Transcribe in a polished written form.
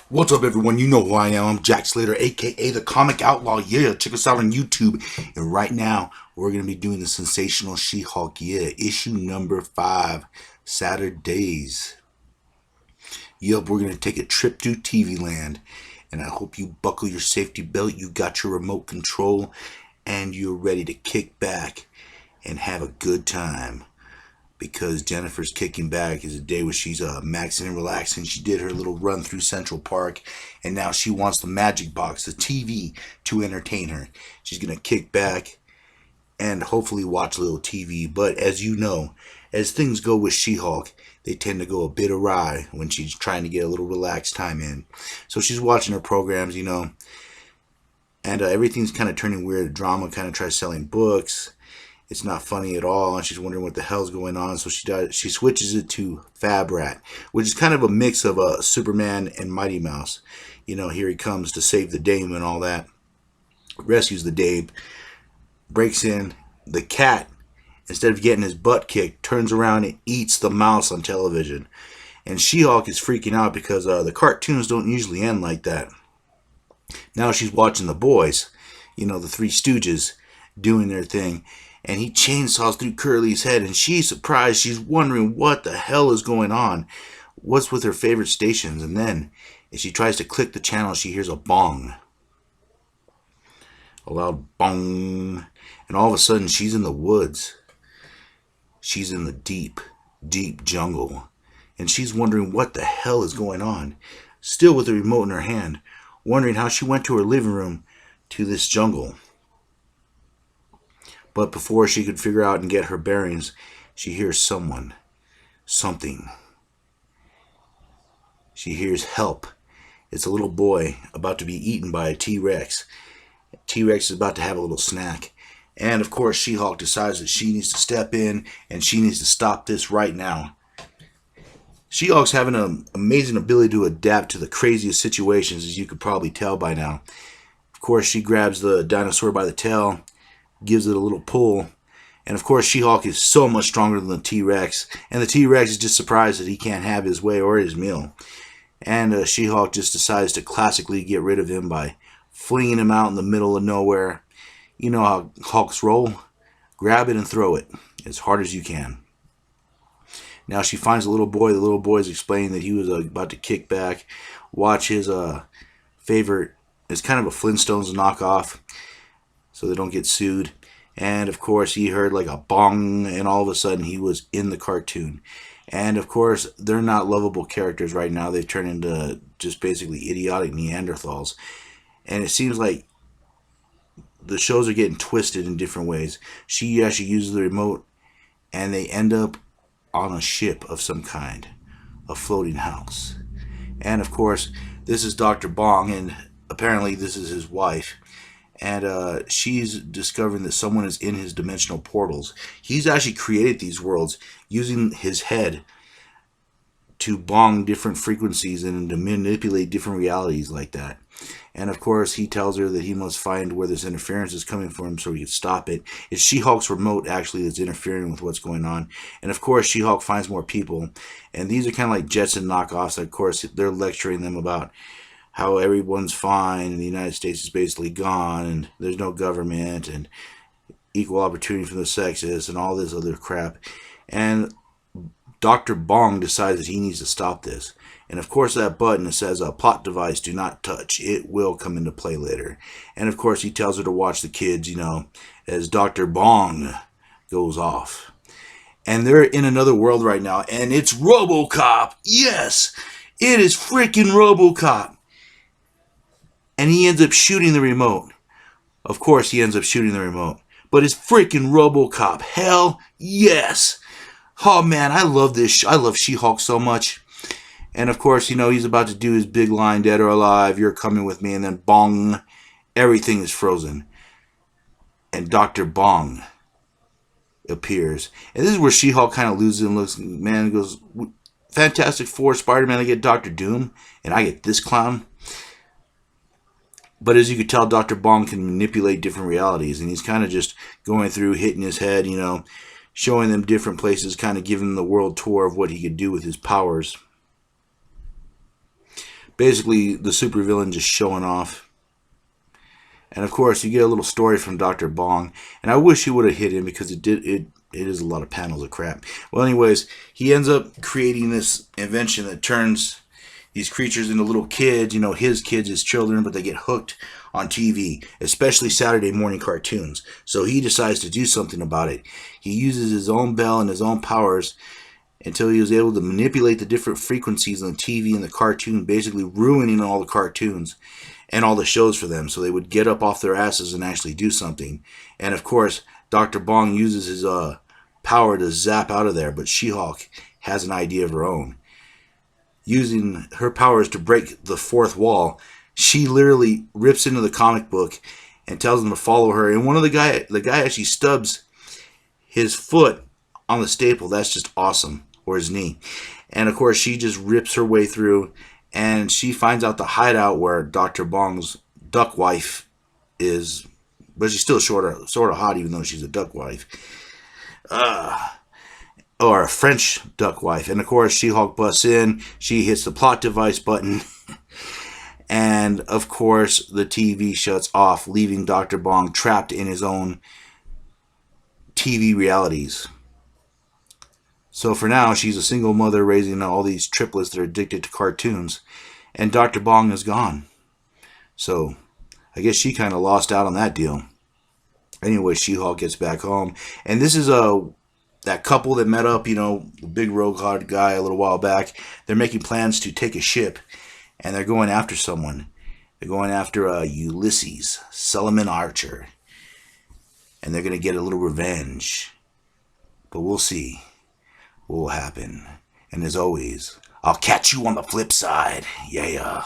What's up, everyone? You know who I am. I'm Jack Slater, aka the Comic Outlaw. Yeah, check us out on YouTube. And right now, we're going to be doing the Sensational She Hulk. Yeah, issue number 5, Saturdays. Yup, we're going to take a trip to TV land. And I hope you buckle your safety belt, you got your remote control, and you're ready to kick back and have a good time. Because Jennifer's kicking back is a day where she's maxing and relaxing. She did her little run through Central Park, and now she wants the magic box, the TV, to entertain her. She's going to kick back and hopefully watch a little TV. But as you know, as things go with She-Hulk, they tend to go a bit awry when she's trying to get a little relaxed time in. So she's watching her programs, and everything's kind of turning weird. Drama kind of tries selling books. It's not funny at all, and she's wondering what the hell's going on. So she switches it to Fab Rat, which is kind of a mix of Superman and Mighty Mouse. Here he comes to save the dame and all that. Rescues the dame, breaks in. The cat, instead of getting his butt kicked, turns around and eats the mouse on television. And She-Hulk is freaking out because the cartoons don't usually end like that. Now she's watching the boys, the Three Stooges, doing their thing. And he chainsaws through Curly's head, and she's surprised. She's wondering what the hell is going on. What's with her favorite stations? And then, as she tries to click the channel, she hears a bong. A loud bong. And all of a sudden, she's in the woods. She's in the deep, deep jungle. And she's wondering what the hell is going on. Still with the remote in her hand, wondering how she went to her living room to this jungle. But before she could figure out and get her bearings, she hears someone. Something. She hears help. It's a little boy about to be eaten by a T-Rex. T-Rex is about to have a little snack. And of course, She-Hulk decides that she needs to step in and she needs to stop this right now. She-Hulk's having an amazing ability to adapt to the craziest situations, as you could probably tell by now. Of course, she grabs the dinosaur by the tail, gives it a little pull, and of course She-Hulk is so much stronger than the T-Rex, and the T-Rex is just surprised that he can't have his way or his meal. And She-Hulk just decides to classically get rid of him by flinging him out in the middle of nowhere. You know how Hulks roll? Grab it and throw it as hard as you can. Now she finds a little boy. The little boy is explaining that he was about to kick back, watch his favorite. It's kind of a Flintstones knockoff, so they don't get sued. And of course he heard like a bong, and all of a sudden he was in the cartoon. And of course they're not lovable characters right now. They've turned into just basically idiotic Neanderthals. And it seems like the shows are getting twisted in different ways. She actually uses the remote, and they end up on a ship of some kind, a floating house. And of course this is Dr. Bong, and apparently this is his wife. And she's discovering that someone is in his dimensional portals. He's actually created these worlds using his head to bong different frequencies and to manipulate different realities like that. And of course he tells her that he must find where this interference is coming from so he can stop it. It's She-Hulk's remote actually that's interfering with what's going on. And of course She-Hulk finds more people. And these are kind of like Jetson knockoffs. Of course they're lecturing them about how everyone's fine and the United States is basically gone and there's no government and equal opportunity for the sexes and all this other crap. And Dr. Bong decides that he needs to stop this. And of course that button that says plot device do not touch, it will come into play later. And of course he tells her to watch the kids, as Dr. Bong goes off. And they're in another world right now, and it's RoboCop. Yes, it is freaking RoboCop. And he ends up shooting the remote. Of course he ends up shooting the remote. But it's freaking RoboCop. Hell yes. Oh man, I love this. I love She-Hulk so much. And of course, he's about to do his big line, dead or alive, you're coming with me. And then bong, everything is frozen. And Dr. Bong appears. And this is where She-Hulk kind of loses and looks, man, goes, Fantastic Four, Spider-Man, I get Dr. Doom. And I get this clown. But as you could tell, Dr. Bong can manipulate different realities. And he's kind of just going through, hitting his head, showing them different places, kind of giving them the world tour of what he could do with his powers. Basically, the supervillain just showing off. And of course, you get a little story from Dr. Bong. And I wish he would have hit him because it is a lot of panels of crap. Well, anyways, he ends up creating this invention that turns these creatures into little kids, his kids, his children, but they get hooked on TV, especially Saturday morning cartoons. So he decides to do something about it. He uses his own bell and his own powers until he was able to manipulate the different frequencies on the TV and the cartoon, basically ruining all the cartoons and all the shows for them, so they would get up off their asses and actually do something. And of course, Dr. Bong uses his power to zap out of there, but She-Hulk has an idea of her own. Using her powers to break the fourth wall, she literally rips into the comic book and tells them to follow her. And the guy actually stubs his foot on the staple. That's just awesome. Or his knee. And of course, she just rips her way through, and she finds out the hideout where Dr. Bong's duck wife is, but she's still sort of hot, even though she's a duck wife. Or a French duck wife. And of course, She-Hulk busts in. She hits the plot device button. And of course, the TV shuts off, leaving Dr. Bong trapped in his own TV realities. So for now, she's a single mother raising all these triplets that are addicted to cartoons. And Dr. Bong is gone. So I guess she kind of lost out on that deal. Anyway, She-Hulk gets back home. And this is that couple that met up, the big rogue guy a little while back. They're making plans to take a ship. And they're going after someone. They're going after Ulysses, Solomon Archer. And they're going to get a little revenge. But we'll see what will happen. And as always, I'll catch you on the flip side. Yeah.